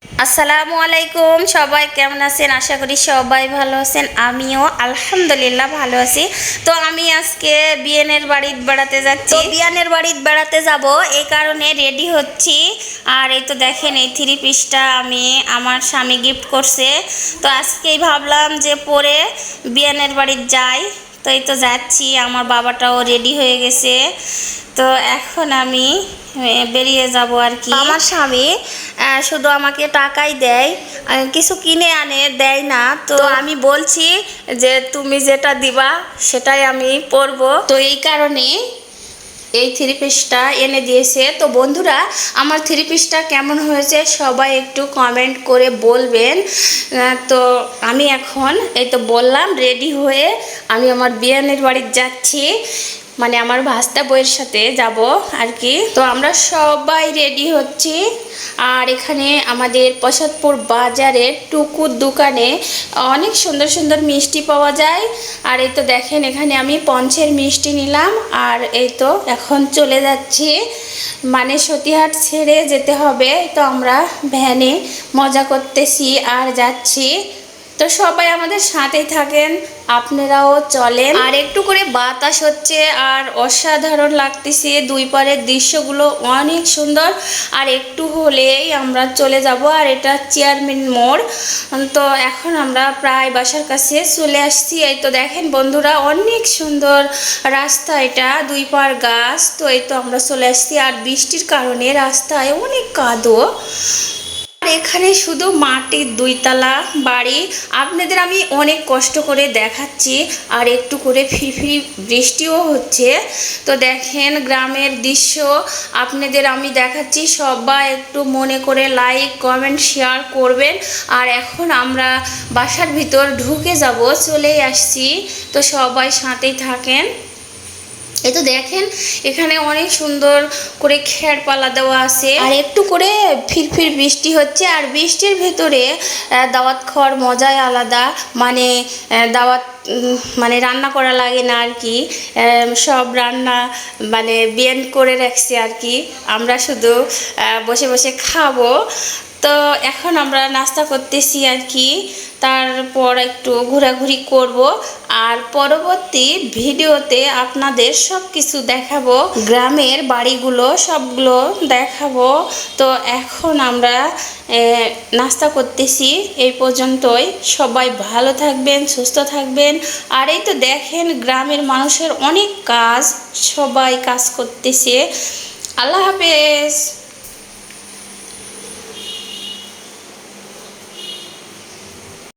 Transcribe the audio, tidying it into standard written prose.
আসসালামু আলাইকুম, সবাই কেমন আছেন? আশা করি সবাই ভালো আছেন। আমিও আলহামদুলিল্লাহ ভালো আছি। তো আমি আজকে বিয়ানের বাড়িতে বেড়াতে যাচ্ছি। বিয়ানের বাড়িতে বেড়াতে যাব, এই কারণে রেডি হচ্ছি। আর এই তো দেখেন, এই থ্রি পিসটা আমি আমার স্বামী গিফট করছে। তো আজকেই ভাবলাম যে পরে বিয়ানের বাড়িতে যাই। তো এই তো যাচ্ছি, আমার বাবাটাও রেডি হয়ে গেছে। তো এখন আমি বেরিয়ে যাব আর কি। আমার স্বামী শুধু আমাকে টাকাই দেয়, কিছু কিনে আনে দেয় না। তো আমি বলছি যে তুমি যেটা দিবা সেটাই আমি পরবো। তো এই কারণে এই থ্রি পিসটা এনে দিয়েছে। তো বন্ধুরা, আমার থ্রি পিসটা কেমন হয়েছে সবাই একটু কমেন্ট করে বলবেন। তো আমি এখন এই তো বললাম রেডি হয়ে আমি আমার বিয়ানের বাড়িতে যাচ্ছি, মানে আমার ভাস্তা বইয়ের সাথে যাব আর কি। তো আমরা সবাই রেডি হচ্ছি। আর এখানে আমাদের প্রসাদপুর বাজারের টুকুর দোকানে অনেক সুন্দর সুন্দর মিষ্টি পাওয়া যায়। আর এই তো দেখেন, এখানে আমি পঞ্চের মিষ্টি নিলাম। আর এই তো এখন চলে যাচ্ছি, মানে সতীহাট ছেড়ে যেতে হবে। তো আমরা ভ্যানে মজা করতেছি আর যাচ্ছি। তো সবাই আমাদের সাথেই থাকেন, আপনারাও চলেন। আর একটু করে বাতাস হচ্ছে আর অসাধারণ লাগতেছে, দুই পারের দৃশ্যগুলো অনেক সুন্দর। আর একটু হলেই আমরা চলে যাব। আর এটা চেয়ারম্যান মোড়। তো এখন আমরা প্রায় বাসার কাছে চলে আসছি। এই তো দেখেন বন্ধুরা, অনেক সুন্দর রাস্তা, এটা দুই পার গাছ। তো এই তো আমরা চলে আসছি। আর বৃষ্টির কারণে রাস্তায় অনেক কাদো। এখানে শুধু মাটির দুইতলা বাড়ি। আপনাদের আমি অনেক কষ্ট করে দেখাচ্ছি, আর একটু করে ফিরফিরি বৃষ্টিও হচ্ছে। তো দেখেন গ্রামের দৃশ্য আপনাদের আমি দেখাচ্ছি। সবাই একটু মনে করে লাইক কমেন্ট শেয়ার করবেন। আর এখন আমরা বাসার ভিতর ঢুকে যাব, চলেই আসছি। তো সবাই সাথেই থাকেন। এই তো দেখেন, এখানে অনেক সুন্দর করে খেরপালা দেওয়া আছে। আর একটু করে ফিরফির বৃষ্টি হচ্ছে। আর বৃষ্টির ভেতরে দাওয়াত খাওয়ার মজাই আলাদা। মানে দাওয়াত মানে রান্না করা লাগে না আর কি। সব রান্না মানে বিয়েন করে রাখছি আর কি। আমরা শুধু বসে বসে খাবো। তো এখন আমরা নাস্তা করতেছি আর কি। তারপর একটু ঘোরাঘুরি করব। আর পরবর্তী ভিডিওতে আপনাদের সব কিছু দেখাবো, গ্রামের বাড়িগুলো সবগুলো দেখাবো। তো এখন আমরা নাস্তা করতেছি। এই পর্যন্তই। সবাই ভালো থাকবেন, সুস্থ থাকবেন। আর এই তো দেখেন, গ্রামের মানুষের অনেক কাজ, সবাই কাজ করতেছে। আল্লাহ হাফেজ।